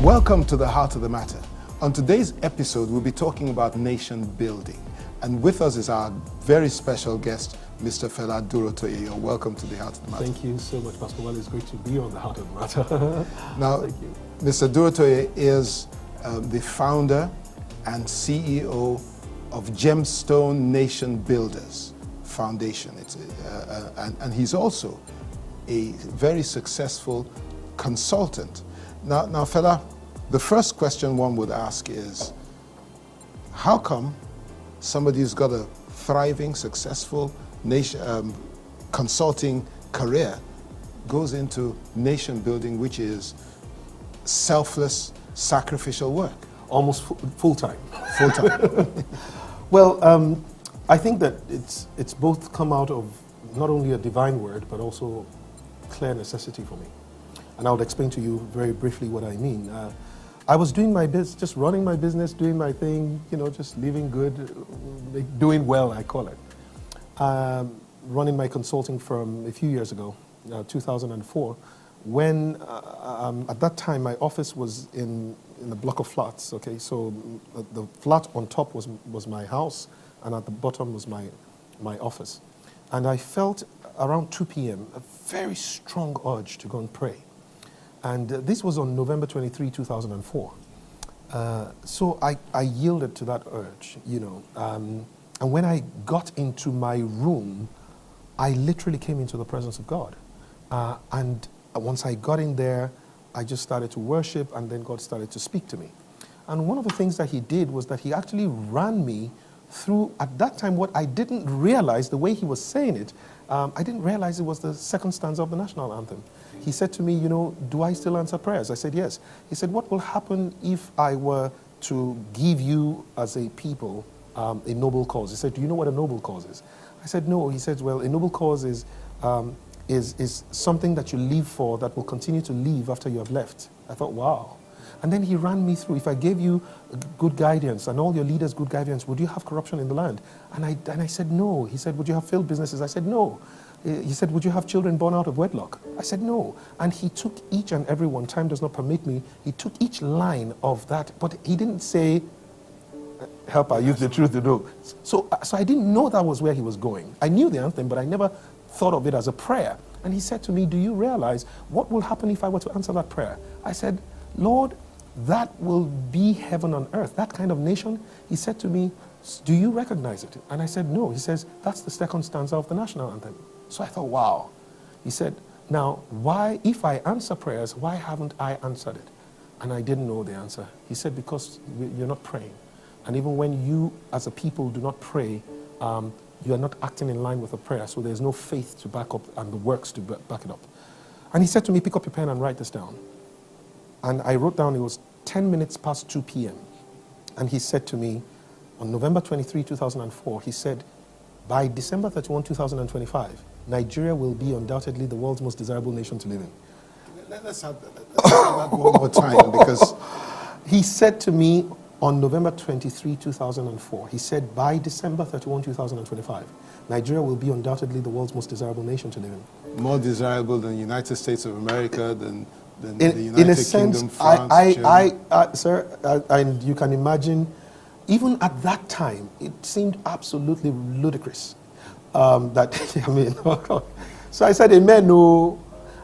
Welcome to the Heart of the Matter. On today's episode, we'll be talking about nation building. And with us is our very special guest, Mr. Fela Durotoye. You're welcome to the Heart of the Matter. Thank you so much, Pastor. Well, it's great to be on the Heart of the Matter. Now, Thank you. Mr. Durotoye is the founder and CEO of Gemstone Nation Builders Foundation. And he's also a very successful consultant. Now, Fela, the first question one would ask is, how come somebody who's got a thriving, successful nation, consulting career goes into nation building, which is selfless, sacrificial work? Almost full-time. Full-time. Well, I think that it's both come out of not only a divine word, but also clear necessity for me. And I'll explain to you very briefly what I mean. I was doing my business, just running my business, doing my thing, just living good, doing well, I call it. Running my consulting firm a few years ago, 2004, when at that time my office was in a block of flats, okay? So the flat on top was my house, and at the bottom was my office. And I felt around 2 p.m. a very strong urge to go and pray. And this was on November 23, 2004. So I yielded to that urge, And when I got into my room, I literally came into the presence of God. And once I got in there, I just started to worship, and then God started to speak to me. And one of the things that he did was that he actually ran me through, at that time, what I didn't realize, the way he was saying it, I didn't realize it was the second stanza of the national anthem. He said to me, do I still answer prayers? I said, yes. He said, what will happen if I were to give you as a people a noble cause? He said, do you know what a noble cause is? I said, no. He said, well, a noble cause is something that you live for that will continue to live after you have left. I thought, wow. And then he ran me through, if I gave you good guidance and all your leaders good guidance, would you have corruption in the land? And I said, no. He said, would you have failed businesses? I said, no. He said, would you have children born out of wedlock? I said, no. And he took each and every one, time does not permit me, he took each line of that, but he didn't say, help our youth the truth to know. So I didn't know that was where he was going. I knew the anthem, but I never thought of it as a prayer. And he said to me, do you realize what will happen if I were to answer that prayer? I said, Lord, that will be heaven on earth, that kind of nation. He said to me, do you recognize it? And I said, no. He says, that's the second stanza of the national anthem. So I thought, wow. He said, now, why, if I answer prayers, why haven't I answered it? And I didn't know the answer. He said, because you're not praying. And even when you, as a people, do not pray, you are not acting in line with the prayer. So there's no faith to back up and the works to back it up. And he said to me, pick up your pen and write this down. And I wrote down, it was 10 minutes past 2 p.m. And he said to me, on November 23, 2004, he said, by December 31, 2025, Nigeria will be undoubtedly the world's most desirable nation to live in. Let's have that one more time, because he said to me on November 23, 2004, he said, by December 31, 2025, Nigeria will be undoubtedly the world's most desirable nation to live in. More desirable than the United States of America, than the United in a sense, Kingdom, France, sir, and you can imagine, even at that time, it seemed absolutely ludicrous. So I said, amen, no.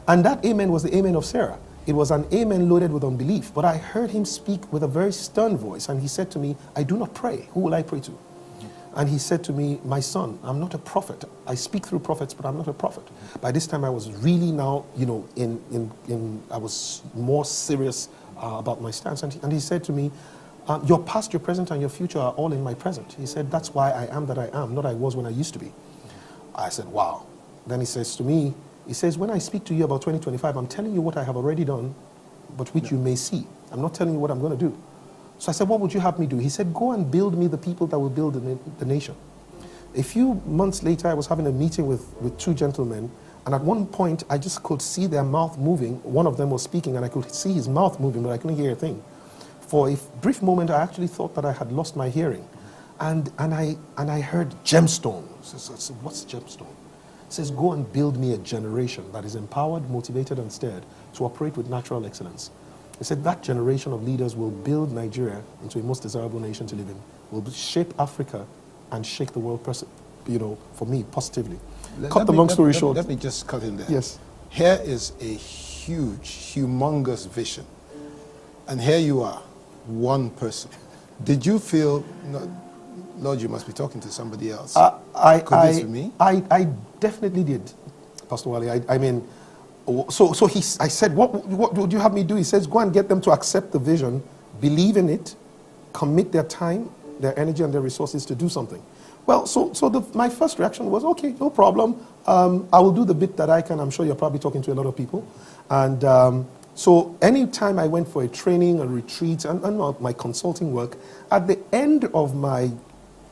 And that amen was the amen of Sarah. It was an amen loaded with unbelief. But I heard him speak with a very stern voice, and he said to me, I do not pray. Who will I pray to? And he said to me, my son, I'm not a prophet. I speak through prophets, but I'm not a prophet. By this time, I was really now, I was more serious about my stance. And he said to me, your past, your present, and your future are all in my present. He said, that's why I am that I am, not I was when I used to be. I said, wow. Then he says to me, he says, when I speak to you about 2025, I'm telling you what I have already done, but which you may see. I'm not telling you what I'm going to do. So I said, what would you have me do? He said, go and build me the people that will build the nation. A few months later, I was having a meeting with two gentlemen, and at one point, I just could see their mouth moving. One of them was speaking, and I could see his mouth moving, but I couldn't hear a thing. For a brief moment, I actually thought that I had lost my hearing. And I heard Gemstone. I said, what's Gemstone? It says, go and build me a generation that is empowered, motivated, and stirred to operate with natural excellence. He said that generation of leaders will build Nigeria into a most desirable nation to live in, will shape Africa and shake the world, for me, positively. Cut the long story short. Let me just cut in there. Yes. Here is a huge, humongous vision. And here you are, one person. Did you feel, no, Lord, you must be talking to somebody else? Could this be me? I definitely did, Pastor Wale. I mean, so I said, what would you have me do? He says, go and get them to accept the vision, believe in it, commit their time, their energy, and their resources to do something. Well, my first reaction was, okay, no problem. I will do the bit that I can. I'm sure you're probably talking to a lot of people. And so anytime I went for a training, a retreat, and my consulting work, at the end of my,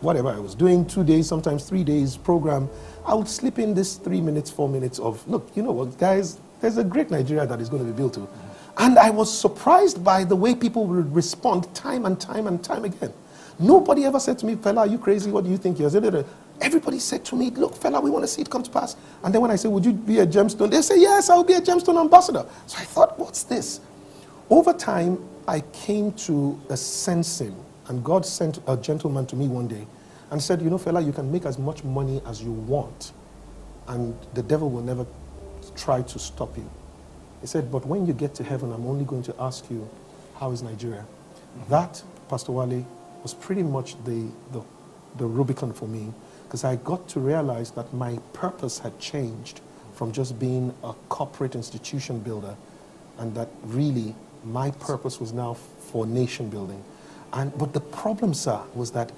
whatever I was doing, 2 days, sometimes 3 days program, I would slip in this 3 minutes, 4 minutes of, look, you know what, guys, there's a great Nigeria that is going to be built to. And I was surprised by the way people would respond time and time and time again. Nobody ever said to me, Fela, are you crazy? What do you think? Everybody said to me, look, Fela, we want to see it come to pass. And then when I say, would you be a Gemstone? They say, yes, I'll be a Gemstone ambassador. So I thought, what's this? Over time, I came to a sensing, and God sent a gentleman to me one day and said, you know, Fela, you can make as much money as you want, and the devil will never try to stop you. He said, but when you get to heaven, I'm only going to ask you, how is Nigeria? That, Pastor Wale, was pretty much the Rubicon for me, because I got to realize that my purpose had changed from just being a corporate institution builder, and that really my purpose was now for nation building. But the problem, sir, was that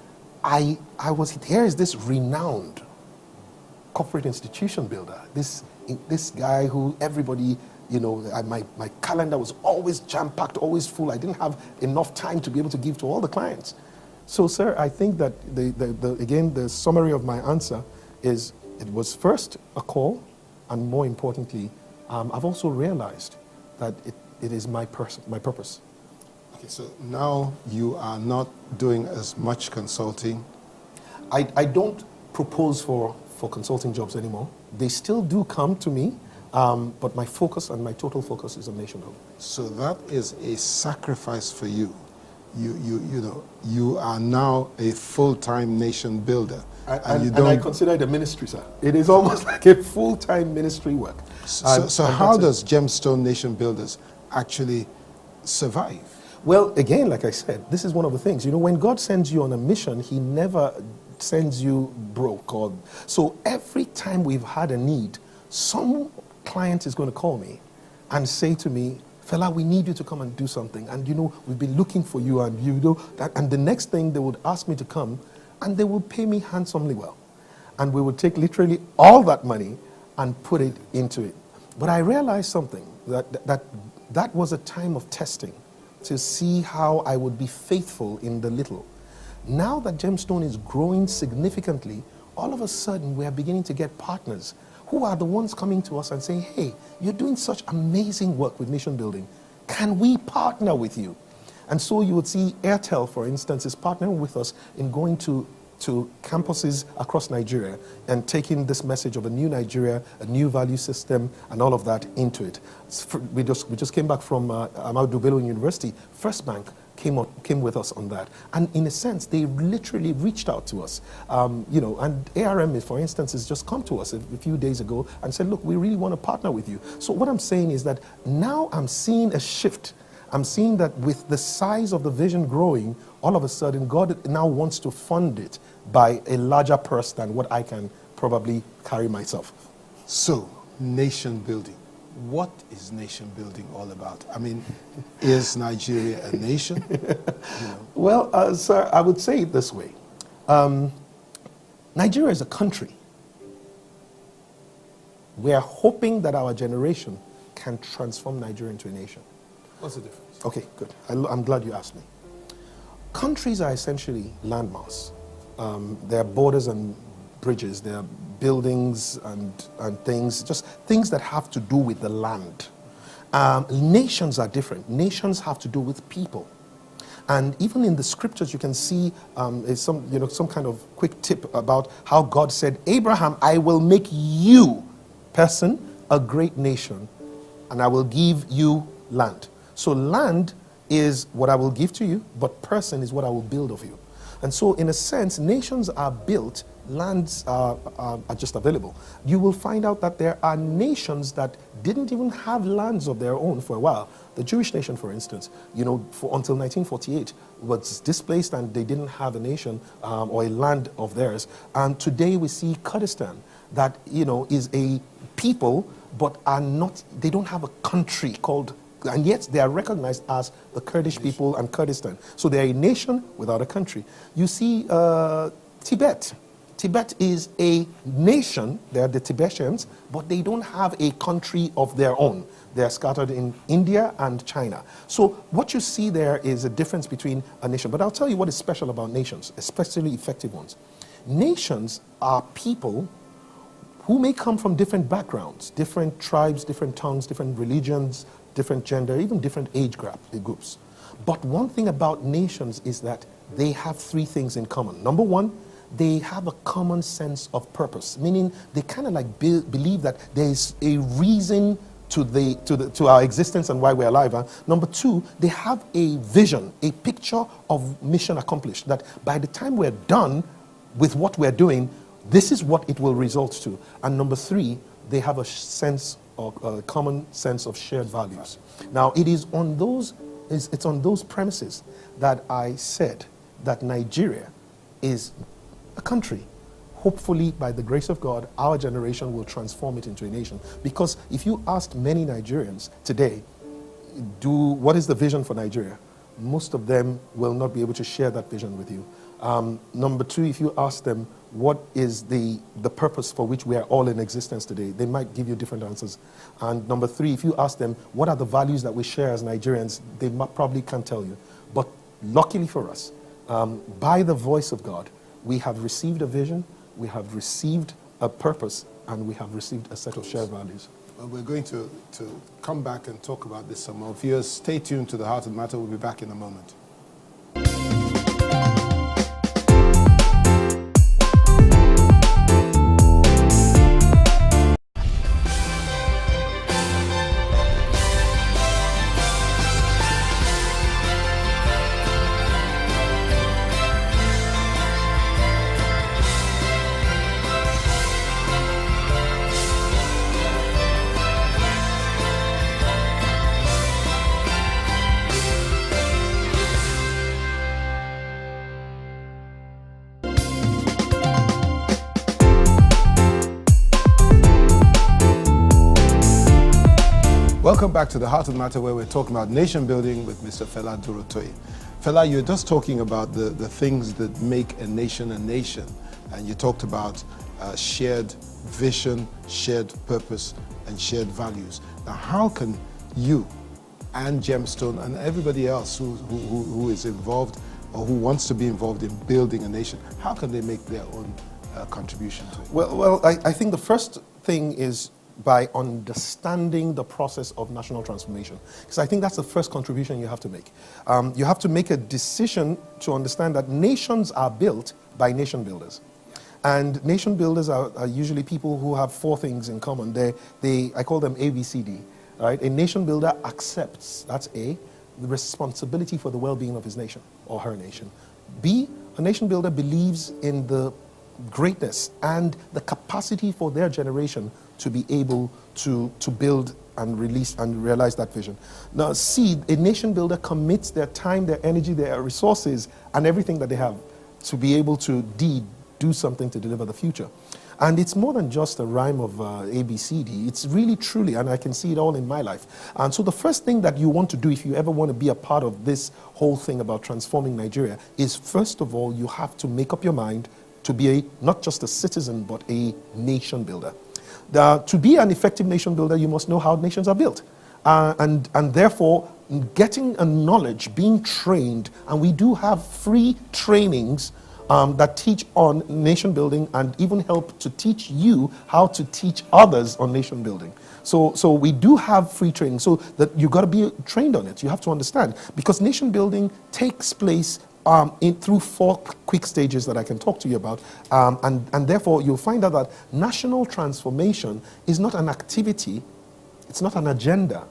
here is this renowned corporate institution builder, this guy who everybody, you know, my calendar was always jam-packed, always full. I didn't have enough time to be able to give to all the clients. So, sir, I think that, again, the summary of my answer is it was first a call, and more importantly, I've also realized that it is my purpose. Okay, so now you are not doing as much consulting. I don't propose for consulting jobs anymore. They still do come to me, but my focus and my total focus is on nation building. So that is a sacrifice for you. You are now a full-time nation builder. And I consider it a ministry, sir. It is almost like a full-time ministry work. So how does Gemstone Nation Builders actually survive? Well, again, like I said, this is one of the things. You know, when God sends you on a mission, he never sends you broke. So every time we've had a need, some client is going to call me and say to me, Fela, we need you to come and do something. And, you know, we've been looking for you, and you know that. And the next thing, they would ask me to come, and they would pay me handsomely well. And we would take literally all that money and put it into it. But I realized something, that was a time of testing to see how I would be faithful in the little. Now that Gemstone is growing significantly, all of a sudden we are beginning to get partners who are the ones coming to us and saying, hey, you're doing such amazing work with nation building. Can we partner with you? And so you would see Airtel, for instance, is partnering with us in going to campuses across Nigeria and taking this message of a new Nigeria, a new value system, and all of that into it. We just came back from Ahmadu Bello University. First Bank came with us on that. And in a sense, they literally reached out to us. You know, and ARM, for instance, has just come to us a few days ago and said, look, we really want to partner with you. So what I'm saying is that now I'm seeing a shift. I'm seeing that with the size of the vision growing, all of a sudden, God now wants to fund it by a larger purse than what I can probably carry myself. So, nation building. What is nation building all about? I mean, is Nigeria a nation? You know? Well, sir, I would say it this way. Nigeria is a country. We are hoping that our generation can transform Nigeria into a nation. What's the difference? Okay, good. I'm glad you asked me. Countries are essentially landmass. There are borders and bridges. There are buildings and things, just things that have to do with the land. Nations are different. Nations have to do with people. And even in the scriptures, you can see some kind of quick tip about how God said, Abraham, I will make you, person, a great nation, and I will give you land. So land is what I will give to you, but person is what I will build of you. And so in a sense, nations are built, lands are just available. You will find out that there are nations that didn't even have lands of their own for a while. The Jewish nation, for instance, until 1948 was displaced and they didn't have a nation or a land of theirs. And today we see Kurdistan that, is a people but they don't have a country called, and yet they are recognized as the Kurdish people and Kurdistan. So they are a nation without a country. You see Tibet. Tibet is a nation, they are the Tibetans, but they don't have a country of their own. They are scattered in India and China. So what you see there is a difference between a nation. But I'll tell you what is special about nations, especially effective ones. Nations are people who may come from different backgrounds, different tribes, different tongues, different religions, different gender, even different age groups. But one thing about nations is that they have three things in common. Number one, they have a common sense of purpose, meaning they kind of like believe that there is a reason to our existence and why we're alive. Number two, they have a vision, a picture of mission accomplished, that by the time we're done with what we're doing, this is what it will result to. And number three, they have a sense of a common sense of shared values. Now, it's on those premises that I said that Nigeria is a country. Hopefully, by the grace of God, our generation will transform it into a nation. Because if you ask many Nigerians today, what is the vision for Nigeria? Most of them will not be able to share that vision with you. Number two, if you ask them, what is the purpose for which we are all in existence today, they might give you different answers. And number three, if you ask them, what are the values that we share as Nigerians, they probably can't tell you. But luckily for us, by the voice of God, we have received a vision, we have received a purpose, and we have received a set of shared values. Well, we're going to come back and talk about this some more. Viewers, stay tuned to The Heart of the Matter. We'll be back in a moment. Welcome back to The Heart of the Matter, where we're talking about nation building with Mr. Fela Durotoye. Fela, you're just talking about the things that make a nation, and you talked about shared vision, shared purpose, and shared values. Now, how can you and Gemstone and everybody else who is involved or who wants to be involved in building a nation, how can they make their own contribution to it? Well, I think the first thing is by understanding the process of national transformation. Because I think that's the first contribution you have to make. You have to make a decision to understand that nations are built by nation builders. And nation builders are usually people who have four things in common. I call them ABCD. Right? A nation builder accepts, that's A, the responsibility for the well-being of his nation or her nation. B, a nation builder believes in the greatness and the capacity for their generation to be able to build and release and realize that vision. Now, C, a nation builder commits their time, their energy, their resources, and everything that they have to be able to do something to deliver the future. And it's more than just a rhyme of ABCD. It's really, truly, and I can see it all in my life. And so the first thing that you want to do if you ever want to be a part of this whole thing about transforming Nigeria is, first of all, you have to make up your mind to be not just a citizen, but a nation builder. To be an effective nation builder, you must know how nations are built. And therefore, getting a knowledge, being trained, and we do have free trainings that teach on nation building and even help to teach you how to teach others on nation building. So we do have free training, so that you've got to be trained on it. You have to understand, because nation building takes place through four quick stages that I can talk to you about. And therefore, you'll find out that national transformation is not an activity, it's not an agenda,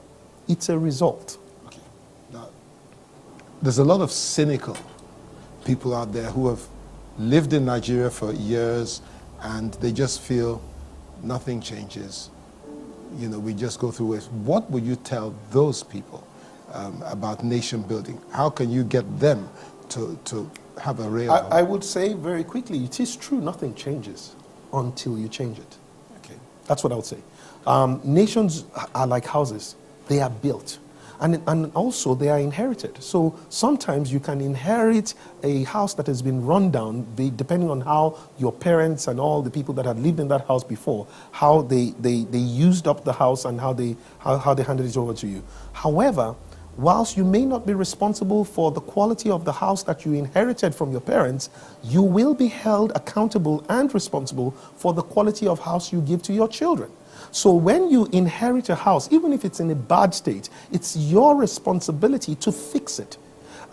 it's a result. Okay. Now, there's a lot of cynical people out there who have lived in Nigeria for years and they just feel nothing changes. You know, we just go through it. What would you tell those people about nation building? How can you get them to have a real... I would say very quickly, it is true, nothing changes until you change it. Okay. That's what I would say. Nations are like houses. They are built. And also they are inherited. So sometimes you can inherit a house that has been run down, depending on how your parents and all the people that had lived in that house before, how they used up the house and how they handed it over to you. However, whilst you may not be responsible for the quality of the house that you inherited from your parents, you will be held accountable and responsible for the quality of house you give to your children. So when you inherit a house, even if it's in a bad state, it's your responsibility to fix it.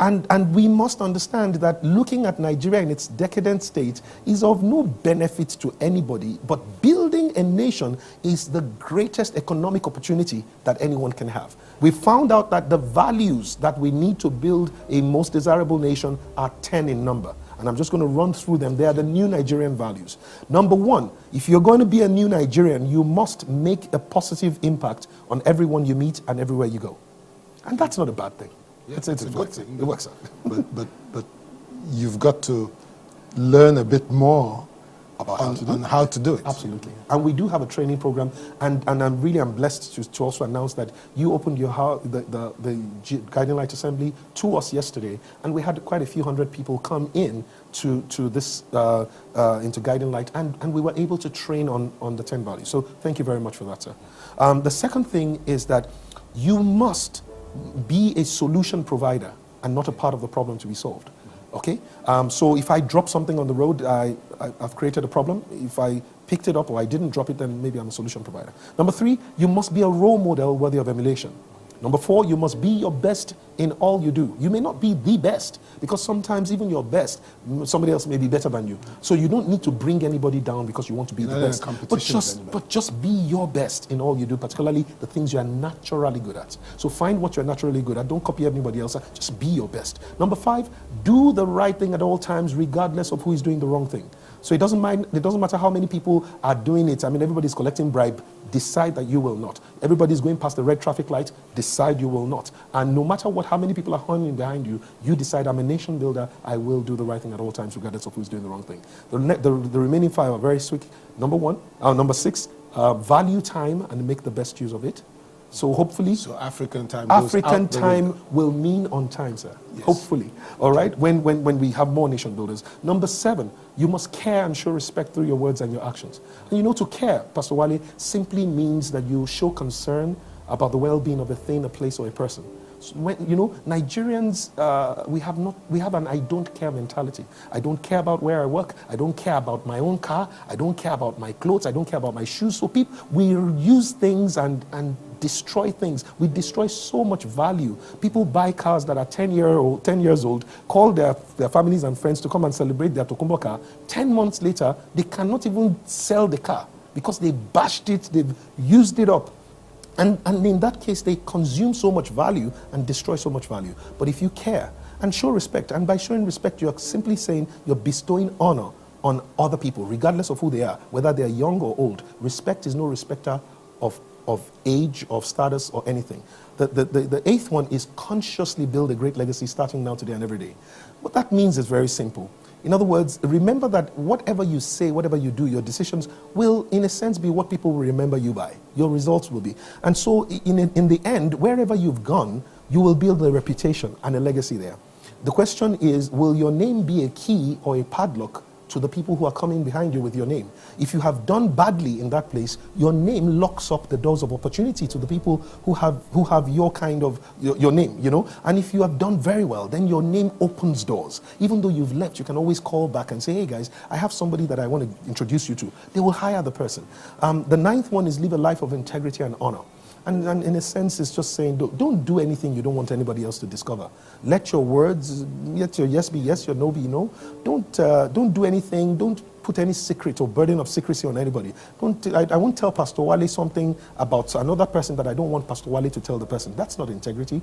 And we must understand that looking at Nigeria in its decadent state is of no benefit to anybody, but building a nation is the greatest economic opportunity that anyone can have. We found out that the values that we need to build a most desirable nation are 10 in number. And I'm just going to run through them. They are the new Nigerian values. Number one, if you're going to be a new Nigerian, you must make a positive impact on everyone you meet and everywhere you go. And that's not a bad thing. Yeah, it's a good thing. It works out. But you've got to learn a bit more about how to do it. Absolutely. And we do have a training program, and I'm blessed to also announce that you opened your house, the Guiding Light Assembly to us yesterday, and we had quite a few hundred people come in to this into Guiding Light, and we were able to train on the 10 values. So thank you very much for that, sir. The second thing is that you must be a solution provider and not a part of the problem to be solved. Okay? So if I drop something on the road, I've created a problem. If I picked it up or I didn't drop it, then maybe I'm a solution provider. Number 3, you must be a role model worthy of emulation. Number 4, you must be your best in all you do. You may not be the best, because sometimes even your best, somebody else may be better than you. So you don't need to bring anybody down because you want to be the best. But just be your best in all you do, particularly the things you are naturally good at. So find what you're naturally good at. Don't copy anybody else. Just be your best. Number 5, do the right thing at all times, regardless of who is doing the wrong thing. So it doesn't matter how many people are doing it. I mean, everybody's collecting bribe. Decide that you will not. Everybody's going past the red traffic light. Decide you will not. And no matter how many people are hanging behind you, you decide, I'm a nation builder. I will do the right thing at all times, regardless of who's doing the wrong thing. The remaining 5 are very sweet. Number 6, value time and make the best use of it. So hopefully... So African time will mean on time, sir. Yes. Hopefully. All right? When we have more nation builders. Number 7, you must care and show respect through your words and your actions. And you know, to care, Pastor Wale, simply means that you show concern about the well-being of a thing, a place, or a person. So when, you know, Nigerians, we have an I don't care mentality. I don't care about where I work. I don't care about my own car. I don't care about my clothes. I don't care about my shoes. So we use things and destroy things. We destroy so much value. People buy cars that are 10 years old, call their families and friends to come and celebrate their Tokumbo car. 10 months later, they cannot even sell the car because they bashed it, they've used it up. And in that case, they consume so much value and destroy so much value. But if you care and show respect, and by showing respect, you're simply saying you're bestowing honor on other people, regardless of who they are, whether they're young or old. Respect is no respecter of age, of status, or anything. The 8th one is consciously build a great legacy starting now, today, and every day. What that means is very simple. In other words, remember that whatever you say, whatever you do, your decisions will, in a sense, be what people will remember you by. Your results will be. And so, in the end, wherever you've gone, you will build a reputation and a legacy there. The question is, will your name be a key or a padlock to the people who are coming behind you with your name? If you have done badly in that place, your name locks up the doors of opportunity to the people who have your kind of, your name, you know? And if you have done very well, then your name opens doors. Even though you've left, you can always call back and say, hey guys, I have somebody that I want to introduce you to. They will hire the person. The 9th one is live a life of integrity and honor. And in a sense, it's just saying, don't do anything you don't want anybody else to discover. Let your words, let your yes be yes, your no be no. Don't do anything. Don't put any secret or burden of secrecy on anybody. I won't tell Pastor Wale something about another person that I don't want Pastor Wale to tell the person. That's not integrity.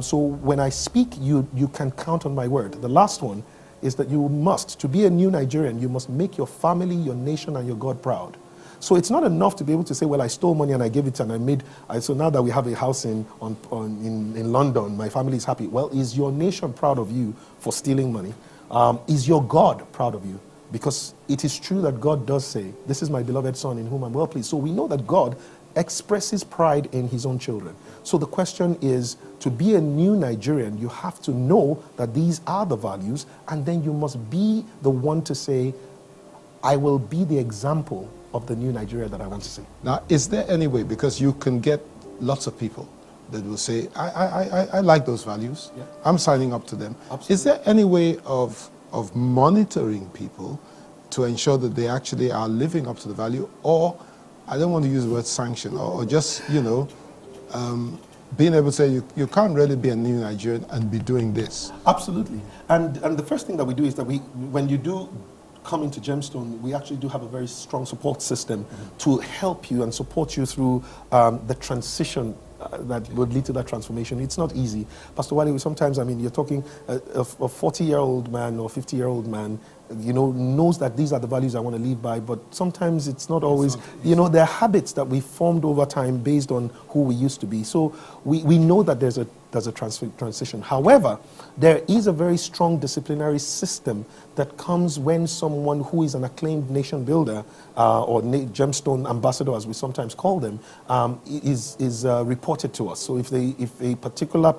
So when I speak, you can count on my word. The last one is that you must, to be a new Nigerian, you must make your family, your nation, and your God proud. So it's not enough to be able to say, well, I stole money and I gave it and I made, so now that we have a house in London, my family is happy. Well, is your nation proud of you for stealing money? Is your God proud of you? Because it is true that God does say, this is my beloved son in whom I'm well pleased. So we know that God expresses pride in his own children. So the question is, to be a new Nigerian, you have to know that these are the values, and then you must be the one to say, I will be the example of the new Nigeria that I want to see. Now, is there any way, because you can get lots of people that will say, I like those values, yeah. I'm signing up to them. Absolutely. Is there any way of monitoring people to ensure that they actually are living up to the value, or, I don't want to use the word sanction, or just, you know, being able to say you can't really be a new Nigerian and be doing this? Absolutely. And the first thing that we do is that when you do come into Gemstone, we actually do have a very strong support system to help you and support you through the transition that would lead to that transformation. It's not easy. Pastor Wale, sometimes, I mean, you're talking a 40-year-old man or 50-year-old man, you know, knows that these are the values I want to live by, but sometimes it's not always, you know, there are habits that we formed over time based on who we used to be. So we know that there's a transition. However, there is a very strong disciplinary system that comes when someone who is an acclaimed nation builder or Gemstone ambassador, as we sometimes call them, is reported to us. So if a particular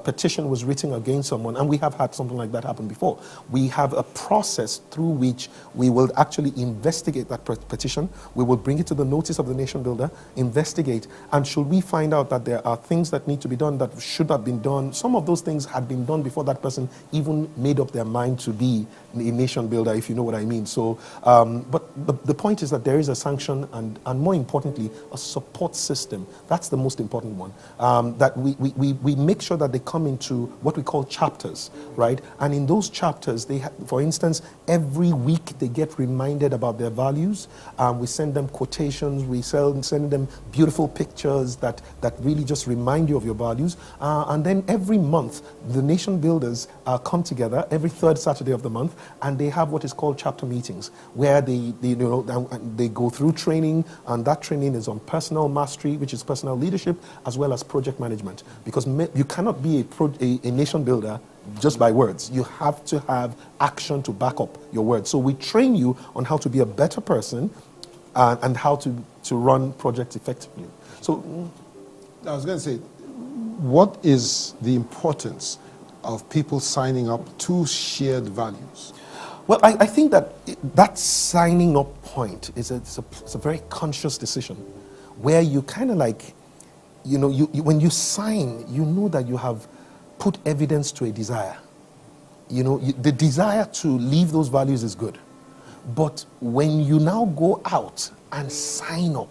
petition was written against someone, and we have had something like that happen before, we have a process through which we will actually investigate that petition. We will bring it to the notice of the nation builder, investigate, and should we find out that there are things that need to be done that should have been done, some of those things had been done before that person even made up their mind to be a nation builder, if you know what I mean. So, but the point is that there is a sanction and more importantly, a support system. That's the most important one. That we make sure that they come into what we call chapters, right? And in those chapters, for instance, every week they get reminded about their values. We send them quotations, we send them beautiful pictures that really just remind you of your values. And then every month, the nation builders come together every third Saturday of the month, and they have what is called chapter meetings, where they go through training, and that training is on personal mastery, which is personal leadership, as well as project management. Because you cannot be a nation builder just by words. You have to have action to back up your words. So we train you on how to be a better person and how to run projects effectively. So I was going to say, what is the importance of people signing up to shared values? Well, I think that signing up point is it's a very conscious decision, where you kind of like, you know, when you sign, you know that you have put evidence to a desire. You know, the desire to live those values is good. But when you now go out and sign up,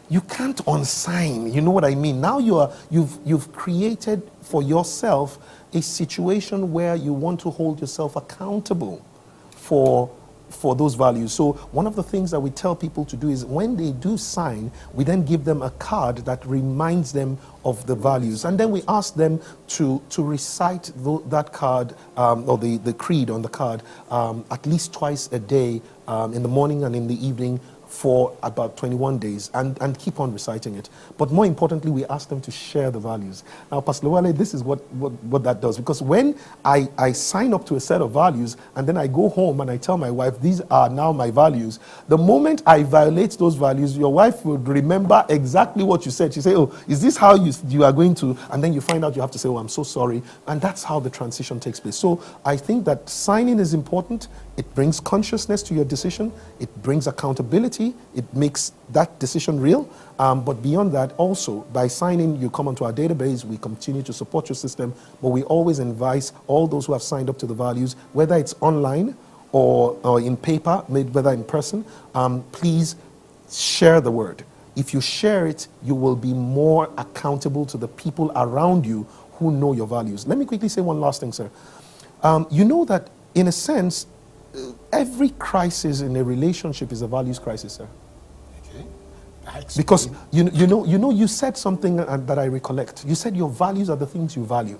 you can't unsign, you know what I mean? Now you've created for yourself a situation where you want to hold yourself accountable for those values. So one of the things that we tell people to do is when they do sign, we then give them a card that reminds them of the values. And then we ask them to recite that card, or the creed on the card, at least twice a day, in the morning and in the evening, for about 21 days and keep on reciting it. But more importantly, we ask them to share the values. Now, Pastor Wale, this is what that does. Because when I sign up to a set of values and then I go home and I tell my wife, these are now my values, the moment I violate those values, your wife would remember exactly what you said. She say, oh, is this how you are going to? And then you find out you have to say, oh, I'm so sorry. And that's how the transition takes place. So I think that signing is important. It brings consciousness to your decision. It brings accountability. It makes that decision real. But beyond that, also, by signing, you come onto our database. We continue to support your system. But we always advise all those who have signed up to the values, whether it's online or in paper, whether in person, please share the word. If you share it, you will be more accountable to the people around you who know your values. Let me quickly say one last thing, sir. You know that, in a sense, every crisis in a relationship is a values crisis, sir. Okay. Because you said something that I recollect. You said your values are the things you value.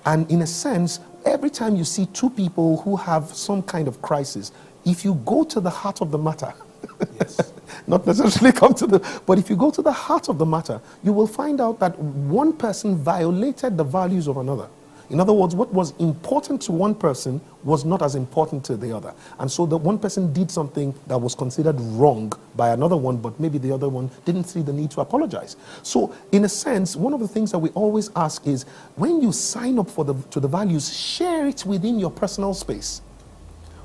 And in a sense, every time you see two people who have some kind of crisis, if you go to the heart of the matter, yes. not necessarily come to but if you go to the heart of the matter, you will find out that one person violated the values of another. In other words, what was important to one person was not as important to the other. And so the one person did something that was considered wrong by another one, but maybe the other one didn't see the need to apologize. So in a sense, one of the things that we always ask is, when you sign up to the values, share it within your personal space.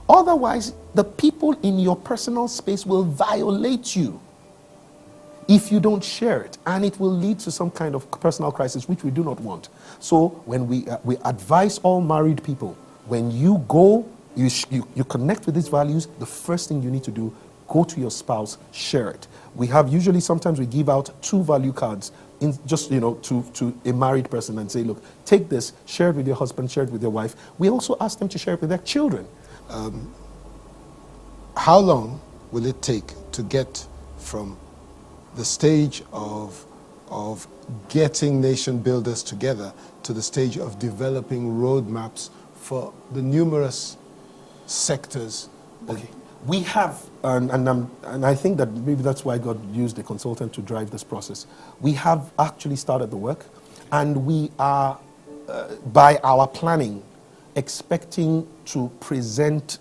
Otherwise, the people in your personal space will violate you if you don't share it, and it will lead to some kind of personal crisis, which we do not want. So when we advise all married people, when you go, you connect with these values, the first thing you need to do, go to your spouse, share it. We have sometimes we give out 2 value cards to a married person and say, look, take this, share it with your husband, share it with your wife. We also ask them to share it with their children. How long will it take to get from the stage of getting nation builders together to the stage of developing roadmaps for the numerous sectors? Okay. We have, and I think that maybe that's why God used a consultant to drive this process. We have actually started the work, and we are, by our planning, expecting to present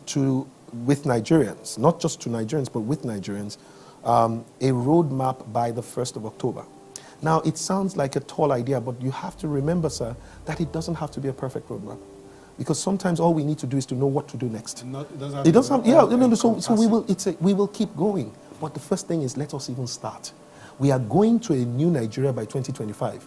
with Nigerians, not just to Nigerians, but with Nigerians, a roadmap by the 1st of October. Now, it sounds like a tall idea, but you have to remember, sir, that it doesn't have to be a perfect roadmap. Because sometimes all we need to do is to know what to do next. We will keep going. But the first thing is, let us even start. We are going to a new Nigeria by 2025.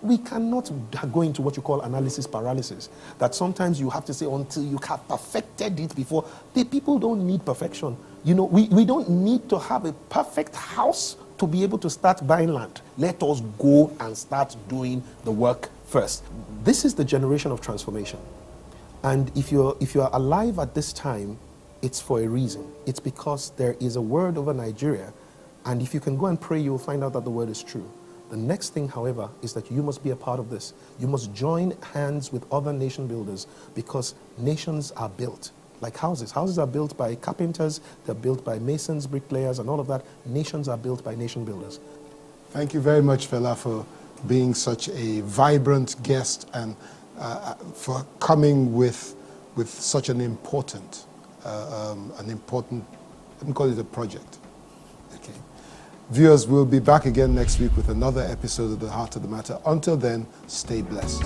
We cannot go into what you call analysis paralysis. That sometimes you have to say until you have perfected it before. The people don't need perfection. We don't need to have a perfect house to be able to start buying land. Let us go and start doing the work first. This is the generation of transformation. And if you're alive at this time, it's for a reason. It's because there is a word over Nigeria, and if you can go and pray, you will find out that the word is true. The next thing, however, is that you must be a part of this. You must join hands with other nation builders, because nations are built like houses. Houses are built by carpenters, they're built by masons, bricklayers, and all of that. Nations are built by nation builders. Thank you very much, Fela, for being such a vibrant guest and for coming with such an important, let me call it a project. Okay. Viewers, we'll be back again next week with another episode of The Heart of the Matter. Until then, stay blessed.